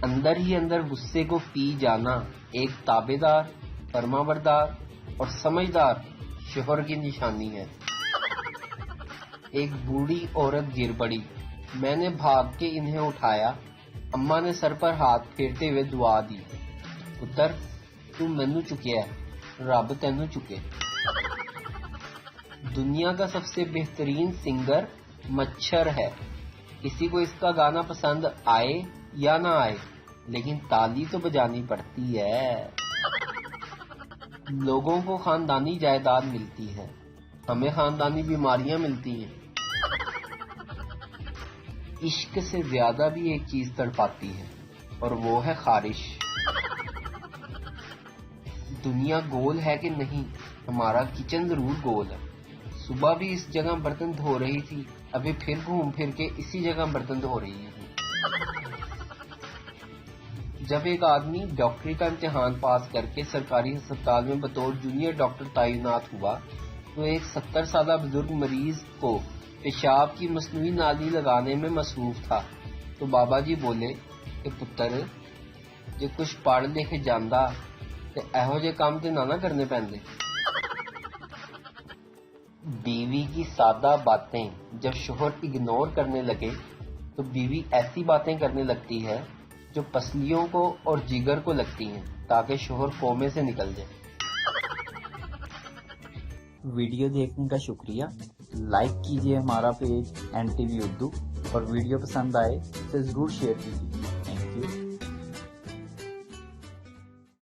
اندر ہی اندر غصے کو پی جانا ایک تابعدار، فرمانبردار اور سمجھدار شوہر کی نشانی ہے۔ ایک بوڑھی عورت گر پڑی، میں نے بھاگ کے انہیں اٹھایا، اماں نے سر پر ہاتھ پھیرتے ہوئے دعا دی، پتر تو مینوں چکیا ہے، رب تینوں چکے۔ دنیا کا سب سے بہترین سنگر مچھر ہے، کسی کو اس کا گانا پسند آئے یا نہ آئے لیکن تالی تو بجانی پڑتی ہے۔ لوگوں کو خاندانی جائیداد ملتی ہے، ہمیں خاندانی بیماریاں ملتی ہیں۔ عشق سے زیادہ بھی ایک چیز تڑپاتی ہے اور وہ ہے خارش۔ دنیا گول ہے کہ نہیں، ہمارا کچن ضرور گول ہے۔ صبح بھی اس جگہ برتن دھو رہی تھی، ابھی پھر گھوم پھر کے اسی جگہ برتن دھو رہی ہے۔ جب ایک آدمی ڈاکٹری کا امتحان پاس کر کے سرکاری ہسپتال میں بطور جونیئر ڈاکٹر تعینات ہوا تو ایک 70 سالہ بزرگ مریض کو پیشاب کی مصنوعی نالی لگانے میں مصروف تھا تو بابا جی بولے کہ پتر جے کچھ پڑھ لکھ جاندا تے ایہو جے کام تے نہ کرنے پیندے۔ بیوی کی سادہ باتیں جب شوہر اگنور کرنے لگے تو بیوی ایسی باتیں کرنے لگتی ہے جو پسلیوں کو اور جگر کو لگتی ہیں تاکہ شوہر کومے سے نکل جائے۔ ویڈیو دیکھنے کا شکریہ، لائک کیجیے ہمارا پیج NTV اردو، اور ویڈیو پسند آئے تو ضرور شیئر کیجیے۔